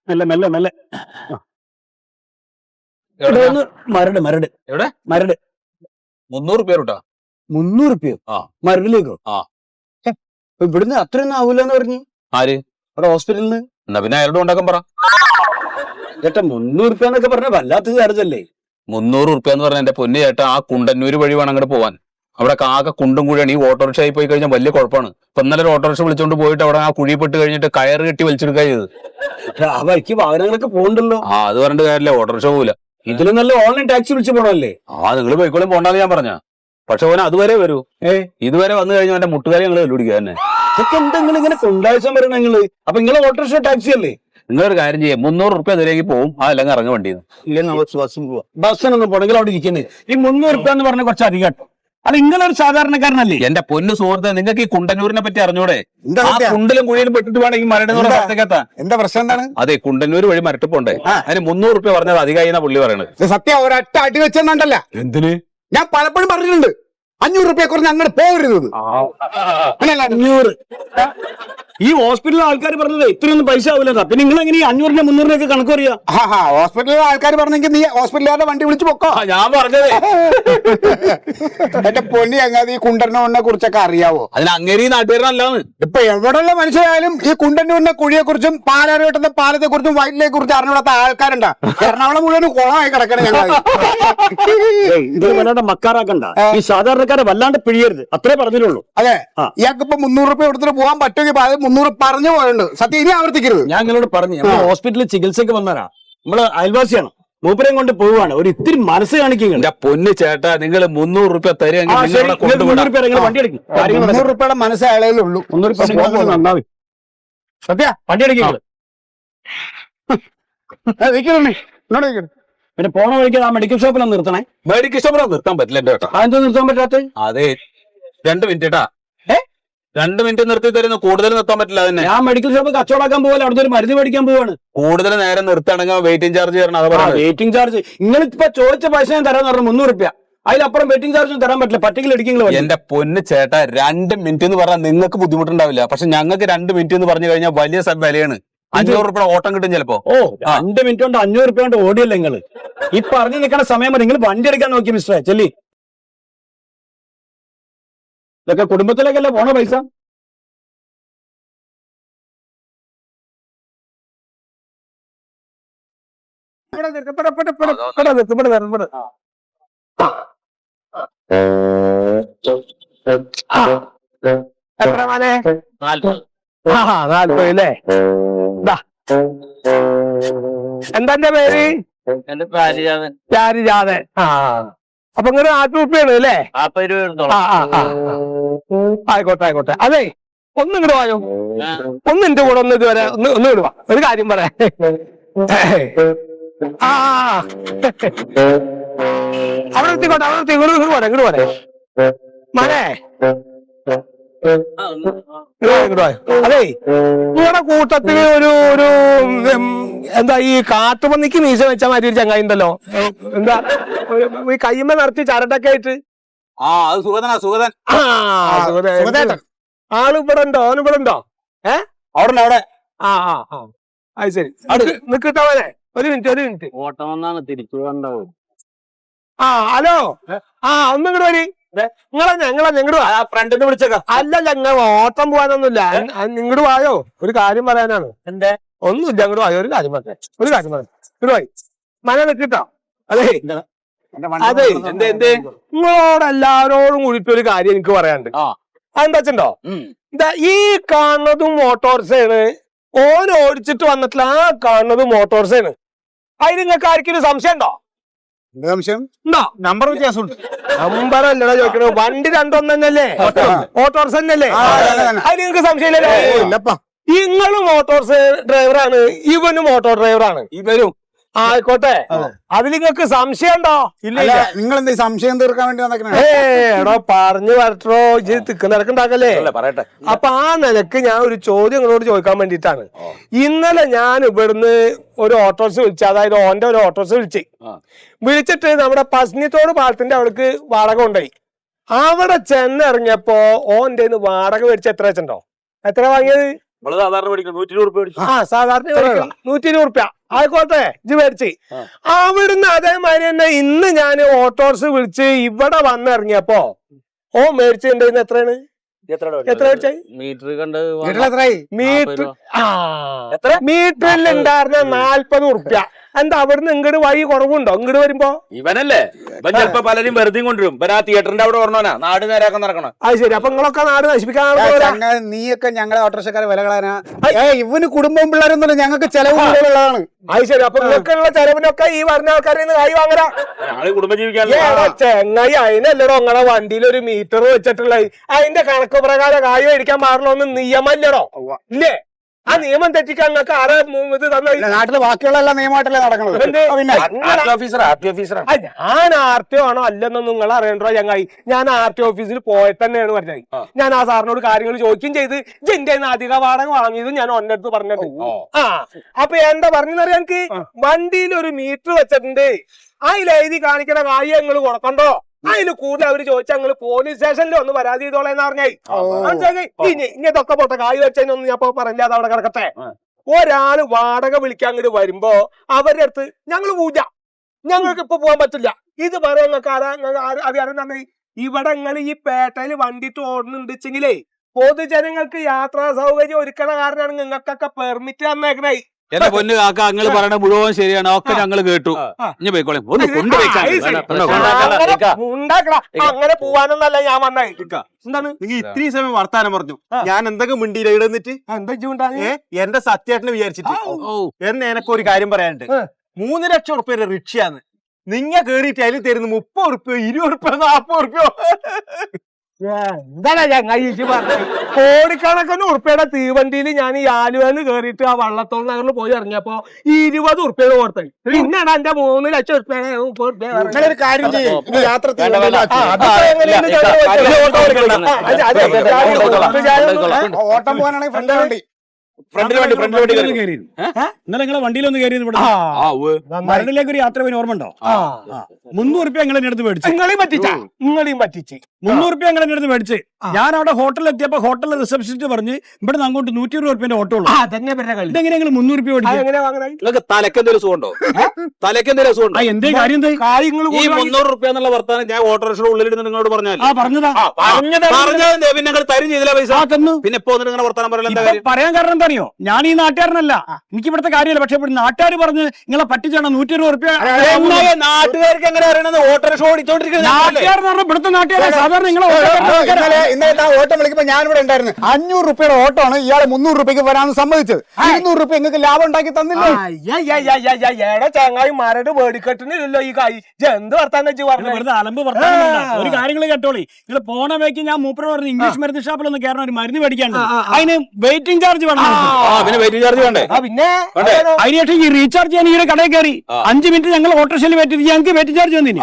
മെല്ലെ മെല്ലെ മെല്ലെ. മരട് മരട് എവിടെ മരട് 300 രൂപ 300 രൂപയോ? മരടിലേക്കോ? ഇവിടുന്ന് അത്രയൊന്നും ആവൂലെന്ന് പറഞ്ഞു. ആര്? അവിടെ ഹോസ്പിറ്റലിൽ നിന്ന്. എന്നാ പിന്നെ അയാളോട് ഉണ്ടാക്കാൻ പറ. ചേട്ടാ 300 രൂപ എന്നൊക്കെ പറഞ്ഞ വല്ലാത്ത ചാർജ് അല്ലേ? 300 രൂപ എന്ന് പറഞ്ഞ എന്റെ പൊന്നു ചേട്ടാ, ആ കുണ്ടന്നൂര് വഴി വേണം അങ്ങോട്ട് പോവാൻ. അവിടെ ആകെ കുണ്ടും കുഴിയാണ്. ഈ ഓട്ടോറിക്ഷ ആയി പോയി കഴിഞ്ഞാൽ വലിയ കുഴപ്പമാണ്. ഇപ്പൊ ഇന്നലെ ഒരു ഓട്ടോറിക്ഷ വിളിച്ചോണ്ട് പോയിട്ട് അവിടെ ആ കുഴി പെട്ട് കഴിഞ്ഞിട്ട് കയറ് കെട്ടി വലിച്ചെടുക്കുക ചെയ്ത്. ആ വഴിക്ക് വാഹനങ്ങളൊക്കെ പോകണ്ടല്ലോ. അത് പറഞ്ഞിട്ട് കാര്യമില്ല, ഓട്ടോറിക്ഷ പോകില്ല. ഇതിലും നല്ല ഓൺലൈൻ ടാക്സി വിളിച്ചു പോണല്ലേ? നിങ്ങൾ പോയിക്കോളും പോണ്ടെന്ന് ഞാൻ പറഞ്ഞ. പക്ഷെ ഓന അതുവരെ വരൂ. ഇതുവരെ വന്നു കഴിഞ്ഞാൽ എന്റെ മുട്ടുകാരി ഞങ്ങൾ വെല്ലുപിടിക്കുക തന്നെ. ഇതൊക്കെ എന്താ നിങ്ങൾ ഇങ്ങനെ കൊണ്ടാഴ്ച വരണ നിങ്ങള്? അപ്പൊ നിങ്ങളെ ഓട്ടോറിക്ഷ ടാക്സി അല്ലേ? നിങ്ങളൊരു കാര്യം ചെയ്യാം, 300 രൂപ അതിലേക്ക് പോകും. അല്ലെങ്കിൽ ഇറങ്ങ വണ്ടിന്ന്. ബസ്സിനൊന്നും പോണെങ്കിൽ അവിടെ ഇരിക്കുന്നത്. ഈ 300 രൂപ എന്ന് പറഞ്ഞ കുറച്ച് അധികം കേട്ടോ. അല്ല നിങ്ങളൊരു സാധാരണക്കാരനല്ലേ? എന്റെ പൊന്നു സുഹൃത്തെ, നിങ്ങൾക്ക് ഈ കുണ്ടന്നൂരിനെ പറ്റി അറിഞ്ഞൂടെ? കുണ്ടിലും കുഴിയിലും പെട്ടിട്ട് വേണം ഈ മരട് എന്താ പ്രശ്നം എന്താണ്? അതെ, കുണ്ടന്നൂര് വഴി മരട്ട് പോണ്ടേ. അതിന് 300 രൂപ പറഞ്ഞത് അധികമായി പുള്ളി പറയണത്. സത്യം ഒരൊറ്റ അടി വെച്ചെന്നല്ല. എന്തിന്? ഞാൻ പലപ്പോഴും പറഞ്ഞിട്ടുണ്ട് 500 രൂപയെ കുറഞ്ഞ് അങ്ങോട്ട് പോകരുത്. 500 ഈ ഹോസ്പിറ്റലിലെ ആൾക്കാർ പറഞ്ഞത് ഇത്രയൊന്നും പൈസ ആവില്ല. പിന്നെ നിങ്ങൾ എങ്ങനെ 500-ന്റെ 300-ന്റെ കണക്ക് പറയാ? ഹോസ്പിറ്റലിലെ ആൾക്കാർ പറഞ്ഞെങ്കിൽ നീ ഹോസ്പിറ്റലുകാരുടെ വണ്ടി വിളിച്ചു പൊക്കോ. ഞാൻ പറഞ്ഞത് എന്റെ പൊന്നി അങ്ങാതെ ഈ കുണ്ടന്നൂരിനെ കുറിച്ചൊക്കെ അറിയാവോ? അതിന് അങ്ങേരി നാട്ടുകാരനല്ലാന്ന്. ഇപ്പൊ എവിടെയുള്ള മനുഷ്യരായാലും ഈ കുണ്ടന്നൂരിന്റെ കുഴിയെ കുറിച്ചും പാലാരോട്ടത്തെ പാലത്തെ കുറിച്ചും വയലിനെ കുറിച്ചും അറിഞ്ഞൂടാത്ത ആൾക്കാരുണ്ടാ. എറണാകുളം മുഴുവൻ കുളമായി കിടക്കണേ. ഞങ്ങൾ ഇത് വല്ലാണ്ട് മക്കാറാക്കണ്ട. ഈ സാധാരണക്കാരെ വല്ലാണ്ട് പിഴിയരുത്, അത്രേ പറഞ്ഞിട്ടുള്ളൂ. അതെ, ഇയാൾക്കിപ്പോ 300 രൂപ എടുത്തിട്ട് പോകാൻ പറ്റുമെങ്കിൽ 300 പറഞ്ഞു പോയുണ്ട്. സത്യം ഇനി ആവർത്തിക്കരുത്. ഞാൻ നിങ്ങളോട് പറഞ്ഞു, നമ്മൾ ഹോസ്പിറ്റലിൽ ചികിത്സയ്ക്ക് വന്നവരാ, നമ്മള് അയൽവാസിയാണ്, മൂപ്പരെയും കൊണ്ട് പോവാണ്. ഒരു ഇത്തിരി മനസ്സ് കാണിക്കുക. പൊന്നു ചേട്ടാ, നിങ്ങൾ 300 രൂപ തരുമെങ്കിൽ വണ്ടി എടുക്കും. 300 രൂപയുടെ മനസ്സ് അയാളേ ഉള്ളൂ. 300 രൂപ നന്നാവും. സത്യ വണ്ടി എടുക്കുക. പിന്നെ പോണ വഴിക്ക് ആ മെഡിക്കൽ ഷോപ്പിലാണ് നിർത്തണേ. മെഡിക്കൽ ഷോപ്പിലാണ് നിർത്താൻ പറ്റില്ല എന്റെ ചേട്ടാ. അതെന്തോ നിർത്താൻ പറ്റാത്ത? അതെ, 2 മിനിറ്റ് കേട്ടാ. 2 മിനിറ്റ് നിർത്തി തരുന്നു, കൂടുതൽ നിർത്താൻ പറ്റില്ല. അതിനെ ഞാൻ മെഡിക്കൽ ഷോപ്പ് കച്ചവടാക്കാൻ പോകല, അവിടുത്തെ ഒരു മരുന്ന് മേടിക്കാൻ പോവാണ്. കൂടുതൽ നേരം നിർത്താണെങ്കിൽ വെയിറ്റിംഗ് ചാർജ് തരണം. അത് പറയാം. വെയിറ്റിംഗ് ചാർജ് നിങ്ങളിപ്പോ ചോദിച്ച പൈസ ഞാൻ തരാന്ന് പറഞ്ഞു, 300 രൂപ. അതിലപ്പുറം വെയിറ്റിംഗ് ചാർജും തരാൻ പറ്റില്ല. പറ്റിക്കൽ ഇടിക്കെങ്കിലും. എന്റെ പൊന്ന് ചേട്ടാ, 2 മിനിറ്റ് എന്ന് പറഞ്ഞാൽ നിങ്ങൾക്ക് ബുദ്ധിമുട്ടുണ്ടാവില്ല. പക്ഷെ ഞങ്ങൾക്ക് 2 മിനിറ്റ് എന്ന് പറഞ്ഞു കഴിഞ്ഞാൽ വലിയ വിലയാണ്. 500 രൂപ ഓട്ടം കിട്ടും ചിലപ്പോ. 2 മിനിറ്റ് കൊണ്ട് 500 രൂപ കൊണ്ട് ഓടിയല്ലേ നിങ്ങള്? ഈ പറഞ്ഞു നിൽക്കണ സമയം മതി. നിങ്ങൾ വണ്ടി എടുക്കാൻ നോക്കി മിസ്റ്ററെ ചെല്ലി. ഇതൊക്കെ കുടുംബത്തിലേക്കല്ലേ പോണ പൈസ. എത്ര മാനേ? 40 അല്ലേ? എന്താ എന്റെ പേര്? പാരിജാതൻ. അപ്പൊ ഇങ്ങനെ 40 രൂപയാണ് അല്ലേ? ആയിക്കോട്ടെ ആയിക്കോട്ടെ. അതെ, ഒന്ന് ഇങ്ങോട്ട് വായോ. ഒന്ന് എന്റെ കൂടെ ഒന്ന് ഇതുവരെ ഒന്ന് വിടുവാ. ഒരു കാര്യം പറയാം. അവിടെ എത്തിക്കോട്ടെ, അവിടെ എത്തി. ഇങ്ങോട്ട് പോരെ, ഇങ്ങോട്ട് പോരെ മാനേ. അതെ, നിങ്ങളുടെ കൂട്ടത്തില് ഒരു എന്താ ഈ കാട്ടുപന്നിക്ക് മീശ വെച്ച മാതിരി ഒരു ചങ്ങായി ഉണ്ടല്ലോ. എന്താ ഈ കയ്യുമ്മ നിറച്ച് ചരടൊക്കെ ആയിട്ട്. ആള് ഇവിടെ ഉണ്ടോ? ഓന് ഇവിടെ ഉണ്ടോ? അവിടെ അവിടെ. അത് ശരി, നിക്കട്ടവനെ. ഒരു മിനിറ്റ്. ഓട്ടം വന്നാണ് തിരിച്ചു കൊണ്ടാവും. ഹലോ. ഒന്നും ഇങ്ങോട്ട് വരി. ഞങ്ങള് ഫ്രണ്ടിന് വിളിച്ചേക്കാം. അല്ല, ഞങ്ങൾ ഓട്ടം പോകാനൊന്നുമില്ല. നിങ്ങോട്ട് വായോ, ഒരു കാര്യം പറയാനാണ്. എന്തേ? ഒന്നുമില്ല, അങ്ങോട്ട് വായോ. ഒരു കാര്യം പറയാം. ഇങ്ങോട്ട് പോയി മന വെച്ചിട്ടോ. അതെ അതെ, നിങ്ങളോട് എല്ലാരോടും കൂടിയിട്ട് ഒരു കാര്യം എനിക്ക് പറയാനുണ്ട്. അതെന്താ വെച്ചിട്ടുണ്ടോ? ഈ കാണുന്നതും മോട്ടോർസാണ്. ഓൻ ഓടിച്ചിട്ട് വന്നിട്ടില്ല. ആ കാണുന്നതും മോട്ടോർസാണ്. അതിന് നിങ്ങൾക്ക് ആർക്കും സംശയം ഉണ്ടോ? നമ്പർ വ്യത്യാസമുണ്ട്. നമ്പറല്ലടാ ചോദിക്കണോ. വണ്ടി 2 തന്നെയല്ലേ? ഓട്ടോർസ് തന്നെയല്ലേ? അതിന് നിങ്ങൾക്ക് സംശയമില്ലല്ലോ. നിങ്ങളും മോട്ടോർസ് ഡ്രൈവറാണ്, ഇവനും ഓട്ടോ ഡ്രൈവറാണ്. ഇവരും ആയിക്കോട്ടെ. അതിൽ നിങ്ങൾക്ക് സംശയം ഉണ്ടോ? ഇല്ല. നിങ്ങൾ എന്താ സംശയം തീർക്കാൻ വേണ്ടി എടോ പറഞ്ഞു വരട്ടോ. ഇജ്ജ് തിക്ക് നിരക്കുണ്ടാക്കല്ലേ? പറയട്ടെ. അപ്പൊ ആ നിലക്ക് ഞാൻ ഒരു ചോദ്യം നിങ്ങളോട് ചോദിക്കാൻ വേണ്ടിട്ടാണ്. ഇന്നലെ ഞാൻ ഇവിടുന്ന് ഒരു ഓട്ടോറിക്ഷ വിളിച്ചു. അതായത് ഓന്റെ ഒരു ഓട്ടോറിക്ഷ വിളിച്ചിട്ട് നമ്മുടെ പസ്നിത്തോട് പാലത്തിന്റെ അവിടേക്ക് വാടക കൊണ്ടുപോയി. അവിടെ ചെന്നിറങ്ങിയപ്പോ ഓന്റെ വാടക മേടിച്ച എത്ര വെച്ചിട്ടുണ്ടോ? എത്ര വാങ്ങിയത്? നമ്മള് സാധാരണ മേടിക്കണം 120 രൂപ മേടിച്ചു. സാധാരണ 120 റുപ്യ ആയിക്കോട്ടെ ഇജ്ജ് മേടിച്ച്. അവിടുന്ന് അതേമാതിരി തന്നെ ഇന്ന് ഞാൻ ഓട്ടോറിക്ഷ വിളിച്ച് ഇവിടെ വന്നിറങ്ങിയപ്പോ മേടിച്ചിട്ടുണ്ടെന്ന് എത്രയാണ്? എത്ര മേടിച്ചായി? മീറ്റർ കണ്ട് വീട്ടിലെത്രയായി? മീറ്റർ മീറ്ററിൽ ഉണ്ടായിരുന്ന 40 റുപ്യ. എന്താ അവിടുന്ന് ഇങ്ങോട്ട് വഴി കുറവുണ്ടോ ഇങ്ങോട്ട് വരുമ്പോ? ഇവനല്ലേ ഇവൻ ചിലപ്പോ പലരും വെറുതെ കൊണ്ടുവരും. ഇവൻ ആ തിയേറ്ററിന്റെ അവിടെ പറഞ്ഞോനാ നാട് നേരാക്കാൻ നടക്കണം. അത് ശരി. അപ്പൊ നിങ്ങളൊക്കെ നാട് നശിപ്പിക്കാൻ നീയൊക്കെ ഞങ്ങളെ ഓട്ടോറിക്ഷക്കാരെ വില കളയാനാ? ഇവന് കുടുംബവും പിള്ളേരൊന്നുമില്ല, ഞങ്ങൾക്ക് ചെലവ് കൂടുതലുള്ളതാണ്. അത് ശരി. അപ്പൊ നിങ്ങൾക്കുള്ള ചെലവിനൊക്കെ ഈ പറഞ്ഞ ആൾക്കാരിൽ നിന്ന് കായ് വാങ്ങലാ? ഞങ്ങള് കുടുംബം ജീവിക്കാൻ ചെങ്ങായി അതിനല്ലടോ നിങ്ങളെ വണ്ടിയിൽ ഒരു മീറ്റർ വെച്ചിട്ടുള്ളത്. അതിന്റെ കണക്ക് പ്രകാരം കായ് മേടിക്കാൻ പാടില്ലെന്ന് നിയമല്ലടോ ഇല്ലേ? ആ നിയമം തെറ്റിക്കാൻ നിങ്ങൾക്ക് ആരാ ഇത് തന്നെ? നാട്ടില് ബാക്കിയുള്ള എല്ലാ നിയമമായിട്ടല്ലേ നടക്കുന്നത്. ഞാൻ ആർ ടി ഒ ആണോ അല്ലെന്നൊന്നും നിങ്ങൾ അറിയണ്ടോ ചങ്ങായി? ഞാൻ ആർ ടി ഓഫീസിൽ പോയിട്ട് തന്നെയാണ് പറഞ്ഞത്. ഞാൻ ആ സാറിനോട് കാര്യങ്ങൾ ചോദിക്കുകയും ചെയ്ത് എന്റെ അധിക വാടക വാങ്ങിയത് ഞാൻ ഒന്നടുത്ത് പറഞ്ഞിട്ട്. അപ്പൊ എന്താ പറഞ്ഞറിയാം, എനിക്ക് വണ്ടിയിൽ ഒരു മീറ്റർ വെച്ചിട്ടുണ്ട്, അതിൽ എഴുതി കാണിക്കണ കായ് നിങ്ങൾ കൊടുക്കണ്ടോ? അതിന് കൂടുതൽ അവര് ചോദിച്ചാൽ ഞങ്ങള് പോലീസ് സ്റ്റേഷനിൽ ഒന്ന് പരാതി ചെയ്തോളെന്ന് പറഞ്ഞായി. ഇതൊക്കെ പോട്ടെ, കായ് വെച്ചതിനൊന്നും ഞാൻ പറഞ്ഞാൽ അവിടെ കിടക്കട്ടെ. ഒരാള് വാടക വിളിക്കാൻ അങ്ങോട്ട് വരുമ്പോ അവരുടെ അടുത്ത് ഞങ്ങള് പൂജ, ഞങ്ങൾക്ക് ഇപ്പൊ പോകാൻ പറ്റില്ല ഇത് പറയാൻ നിങ്ങൾക്ക് അറിയാൻ തന്നെ. ഇവിടെ നിങ്ങൾ ഈ പേട്ടയിൽ വണ്ടിട്ട് ഓടുന്നുണ്ടെങ്കിലേ പൊതുജനങ്ങൾക്ക് യാത്രാ സൗകര്യം ഒരുക്കണ കാരണമാണ് നിങ്ങൾക്കൊക്കെ പെർമിറ്റ് തന്നേക്കണേ. എന്റെ പൊന്നു കാക്ക നിങ്ങൾ പറയണ മുഴുവൻ ശരിയാണ്, ഒക്കെ ഞങ്ങൾ കേട്ടു. ഇനി പോയിക്കോളെ ഒന്ന് കൊണ്ടുവയ്ക്കാൻ അങ്ങനെ പോവാനൊന്നല്ല ഞാൻ വന്നേ. എന്താണ് നിങ്ങൾ ഇത്രയും സമയം വർത്താനം പറഞ്ഞു? ഞാൻ എന്തൊക്കെ മിണ്ടിയില്ല ഇടന്നിട്ട് എന്റെ സത്യേട്ടനെ വിചാരിച്ചിട്ട് എന്ന് എനക്കൊരു കാര്യം പറയാനുണ്ട്. 3 ലക്ഷം ഉറുപ്പ്യ റിക്ഷയാണ് നിങ്ങ കേറിയിട്ട് അതിൽ തരുന്ന 30 ഉറുപ്പ്യോ 20 ഉറുപ്പ്യോ 40 ഉറുപ്പ്യോ. എന്താ ചങ്ങായി പറഞ്ഞത്? കോടിക്കണക്കിന് ഉറുപ്പയുടെ തീവണ്ടിയിൽ ഞാൻ ഈ ആലുവന്ന് കേറിയിട്ട് ആ വള്ളത്തോൾ നഗറിൽ പോയി ഇറങ്ങിയപ്പോ 20 ഉറുപ്പ്യ കൊടുത്തത്. പിന്നെയാണ് എന്റെ 3 ലക്ഷം ഉറുപ്പ്യ കാര്യം ചെയ്യും, യാത്ര ഓട്ടം പോകാനാണെങ്കിൽ ഫ്രണ്ട് വണ്ടി ഇന്നലെ നിങ്ങളെ വണ്ടിയിലൊന്ന് കയറി മരടിലേക്ക് ഒരു യാത്ര പോയി ഓർമ്മ ഉണ്ടോ? 300 രൂപ ഞങ്ങളെ അടുത്ത് മേടിച്ചു. നിങ്ങളെയും പറ്റിച്ച് 300 രൂപ ഞങ്ങളെ അടുത്ത് മേടിച്ച് ഞാൻ അവിടെ ഹോട്ടലിൽ എത്തിയപ്പോ ഹോട്ടലിലെ റിസപ്ഷനിസ്റ്റ് പറഞ്ഞ് ഇവിടെ നിന്ന് അങ്ങോട്ട് 120 രൂപ ഓട്ടോ ഉള്ളൂ. ഇതെങ്ങനെ ഞങ്ങൾ 300 രൂപ മേടിച്ചു? തലക്കെന്തെങ്കിലും സുഖമുണ്ടോ? തലക്കെന്തെങ്കിലും സുഖമുണ്ടോ? എന്തേ കാര്യം? ഈ 300 രൂപ എന്നുള്ള വർത്താനം ഞാൻ ഓട്ടോറിക്ഷയുടെ ഉള്ളിൽ നിങ്ങളോട് പറഞ്ഞാൽ പറഞ്ഞതാ പിന്നെ ഞങ്ങൾ തരും ചെയ്തില്ല പൈസ തന്നു. പിന്നെ ഇപ്പൊ നിങ്ങളുടെ വർത്താനം പറയാൻ കാരണം എന്താ അറിയോ? ഞാൻ ഈ നാട്ടുകാരനല്ല, എനിക്ക് ഇവിടുത്തെ കാര്യമല്ല. പക്ഷെ നാട്ടുകാർ പറഞ്ഞ് നിങ്ങളെ പറ്റിച്ചാണ് 120 രൂപ. നാട്ടുകാർക്ക് എങ്ങനെ അറിയണത്? ഓട്ടോറിക്ഷ ഓടിച്ചോണ്ടിരിക്കുന്നത് നാട്ടുകാർ ഇവിടുത്തെ നാട്ടുകാരെ സാധാരണ നിങ്ങളെ ഇന്നലെ ഓട്ടം വിളിക്കുമ്പോ ഞാൻ ഇവിടെ ഉണ്ടായിരുന്നു. 500 രൂപയുടെ ഓട്ടോ ആണ് ഇയാളെ 300 രൂപയ്ക്ക് വരാൻ സമ്മതിച്ചത്. 200 രൂപ നിങ്ങൾക്ക് ലാഭം ഉണ്ടാക്കി തന്നില്ലേ? ചങ്ങായി മരട് വേടിക്കെട്ടിനില്ലല്ലോ ഈ കായ്. എന്ത് വർത്താനം വെറുതെ അലമ്പ് വർത്താനം. ഒരു കാര്യങ്ങൾ കേട്ടോളി, നിങ്ങൾ പോണ വേക്ക് ഞാൻ മൂപ്പര് പറഞ്ഞു ഇംഗ്ലീഷ് മരുന്ന് ഷാപ്പിലൊന്ന് കയറണം, ഒരു മരുന്ന് മേടിക്കാണ്ട്. അതിന് വെയിറ്റിംഗ് ചാർജ് വേണം. പിന്നെ വെയിറ്റിംഗ് ചാർജ് വേണ്ടേ? പിന്നെ അതിനുശേഷം ഈ റീചാർജ് ചെയ്യാൻ ഈ കടയിൽ കയറി 5 മിനിറ്റ് ഞങ്ങൾ ഓട്ടോറിക്ഷയിൽ വെയിറ്റ് ചെയ്ത് ഞങ്ങൾക്ക് വെയിറ്റിംഗ് ചാർജ് തന്നില്ല.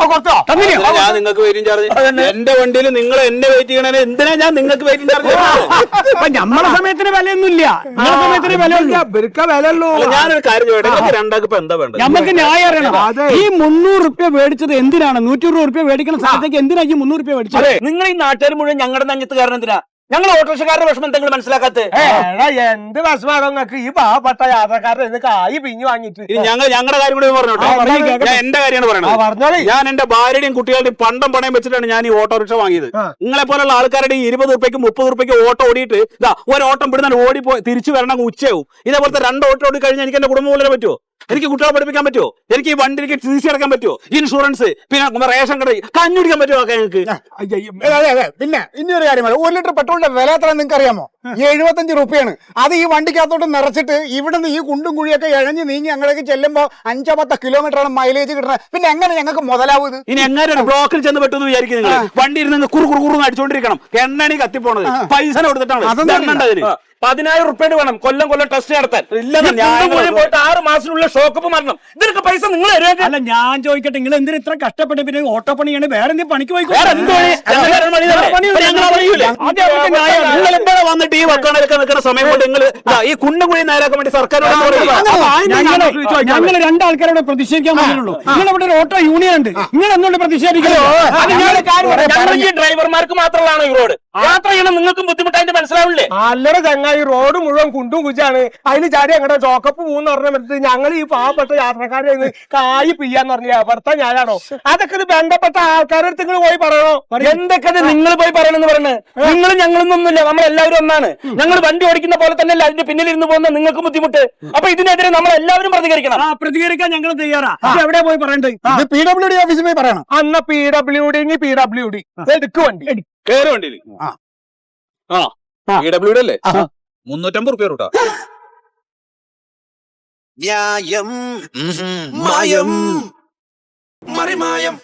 ഞാൻ നിങ്ങൾക്ക് വെയിറ്റിംഗ് ചാർജ് എന്റെ വണ്ടിയിൽ നിങ്ങൾ എന്നെ വെയിറ്റ് ചെയ്യണേ എന്തിനാ ഞാൻ നിങ്ങൾക്ക് വെയിറ്റിംഗ് ചാർജ്? നമ്മളെ സമയത്തിന് വിലയൊന്നുമില്ല, നിങ്ങളുടെ സമയത്തിന് വിലയുള്ളൂ. ഞാനൊരു കാര്യം ചോദിക്കട്ടെ, രണ്ടാൾക്ക് ഇപ്പൊ എന്താ വേണ്ടത്? നമുക്ക് ന്യായം അറിയണം. ഈ 300 രൂപ മേടിച്ചത് എന്തിനാണ്? 120 രൂപ മേടിക്കുന്ന സ്ഥലത്തേക്ക് എന്തിനാ ഈ 300 രൂപ മേടിച്ചത്? നിങ്ങൾ ഈ നാട്ടുകാർ മുഴുവൻ ഞങ്ങളുടെ നഞ്ഞത്ത് കാരണം എന്തിനാ? ഞങ്ങൾ ഓട്ടോറിക്ഷക്കാരുടെ വിഷമം എന്തെങ്കിലും മനസ്സിലാക്കാത്ത? എന്ത് വിഷമാണോ നിങ്ങൾക്ക് ഈ പാവപ്പെട്ട യാത്രക്കാരുടെ കായ് പിഞ്ഞു വാങ്ങിട്ട്? ഞങ്ങളുടെ കാര്യം കൂടി പറഞ്ഞോട്ടെ. ഞാൻ എന്റെ കാര്യമാണ് പറയുന്നത്. ഞാൻ എന്റെ ഭാര്യയുടെയും കുട്ടികളുടെയും പണ്ടം പണയം വെച്ചിട്ടാണ് ഞാൻ ഈ ഓട്ടോറിക്ഷ വാങ്ങിയത്. നിങ്ങളെ പോലുള്ള ആൾക്കാരുടെ 20 രൂപയ്ക്ക് 30 രൂപയ്ക്ക് ഓട്ടോ ഓടിയിട്ട് ഒരു ഓട്ടം പിടുന്ന ഓടിപ്പോയി തിരിച്ചു വരണം ഉച്ചയാവും. ഇതേപോലത്തെ 2 ഓട്ടോ ഓടി കഴിഞ്ഞാൽ എനിക്ക് എന്റെ കുടുംബം പോലെ പറ്റുമോ? എനിക്ക് കുട്ടികളെ പഠിപ്പിക്കാൻ പറ്റുമോ? എനിക്ക് ഈ വണ്ടിക്ക് TC അടക്കാൻ പറ്റുമോ? ഇൻഷുറൻസ്, പിന്നെ റേഷൻ കട കഞ്ഞുടിക്കാൻ പറ്റുമോ? ഒക്കെ ഞങ്ങൾക്ക്. പിന്നെ ഇനിയൊരു കാര്യം, 1 ലിറ്റർ പെട്രോളിന്റെ വില എത്ര നിങ്ങൾക്ക് അറിയാമോ? 75 രൂപയാണ്. അത് ഈ വണ്ടിക്കകത്തോട്ട് നിറച്ചിട്ട് ഇവിടുന്ന് ഈ കുണ്ടും കുഴിയൊക്കെ ഇഴഞ്ഞ് നീങ്ങി ഞങ്ങളേക്ക് ചെല്ലുമ്പോ 5-10 കിലോമീറ്റർ ആണ് മൈലേജ് കിട്ടുന്നത്. പിന്നെ എങ്ങനെ ഞങ്ങൾക്ക് മുതലാവും ഇത്? ഇനി എങ്ങനെ ഒരു ബ്ലോക്കിൽ ചെന്ന് പെട്ടെന്ന് വിചാരിക്കും നിങ്ങൾ? വണ്ടി ഇരുന്ന് കുറുകുറുന്ന് അടിച്ചോണ്ടിരിക്കണം. എണ്ണണി കത്തിപ്പോണത് പൈസ കൊടുത്തിട്ടാണ്. 10,000 ഉറുപ്പ്യ വേണം കൊല്ലം ടെസ്റ്റ് നടത്താൻ. പോയിട്ട് 6 മാസത്തിനുള്ള ഷോക്കപ്പ് മരണം. ഇതിനൊക്കെ പൈസ നിങ്ങൾ അല്ല. ഞാൻ ചോദിക്കട്ടെ, നിങ്ങൾ എന്തിനാ ഇത്ര കഷ്ടപ്പെട്ട് പിന്നെ ഓട്ടോ പണിയാണ്? വേറെ എന്തെങ്കിലും പണിക്ക് പോയി വന്നിട്ട് ഈ വക്കാണൊക്കെ നിൽക്കുന്ന സമയം കൊണ്ട് നിങ്ങൾ ഈ കുണ്ടും കുഴി നേരാക്കാൻ വേണ്ടി സർക്കാരോട് ഞങ്ങൾ 2 ആൾക്കാരോട് പ്രതിഷേധിക്കാൻ പറ്റുള്ളൂ. നിങ്ങൾ ഇവിടെ ഒരു ഓട്ടോ യൂണിയൻ ഉണ്ട്, നിങ്ങൾ എന്തുകൊണ്ട് പ്രതിഷേധിക്കുന്നു? ഡ്രൈവർമാർക്ക് മാത്രമുള്ളതാണോ ഈ റോഡ്? യാത്ര ചെയ്യണം നിങ്ങൾക്കും ബുദ്ധിമുട്ടായിട്ട് മനസ്സിലാവില്ലേ? അല്ലട ചങ്ങായി, റോഡ് മുഴുവൻ കുണ്ടും കുജാണ്. അതിന് ചാടി അങ്ങടെ ചോക്കപ്പ് പൂന്ന് പറഞ്ഞ ഞങ്ങൾ ഈ പാവപ്പെട്ട യാത്രക്കാരെ കായ് പിയ്യാന്ന് പറഞ്ഞ ഭർത്താവ് ഞാനാണോ? അതൊക്കെ ഒരു ബന്ധപ്പെട്ട ആൾക്കാരുടെ അടുത്ത് നിങ്ങൾ പോയി പറയണോ? എന്തൊക്കെ നിങ്ങൾ പോയി പറയണെന്ന് പറഞ്ഞ് നിങ്ങളും ഞങ്ങളൊന്നൊന്നുമില്ല, നമ്മളെല്ലാവരും ഒന്നാണ്. ഞങ്ങൾ വണ്ടി ഓടിക്കുന്ന പോലെ തന്നെയല്ല അതിന്റെ പിന്നിലിരുന്ന് പോകുന്ന നിങ്ങൾക്ക് ബുദ്ധിമുട്ട്. അപ്പൊ ഇതിനെതിരെ നമ്മൾ എല്ലാവരും പ്രതികരിക്കണം. പ്രതികരിക്കാൻ ഞങ്ങൾ തയ്യാറാ. എവിടെ പോയി പറയണ്ടേ? ഇത് PWD ഓഫീസിൽ പോയി പറയണം. അന്ന PWD എടുക്ക് വണ്ടി കേറ് വണ്ടിയിൽ. PWD അല്ലേ? 350 റുപ്യ റൂട്ടാ. ന്യായം മായം മറിമായം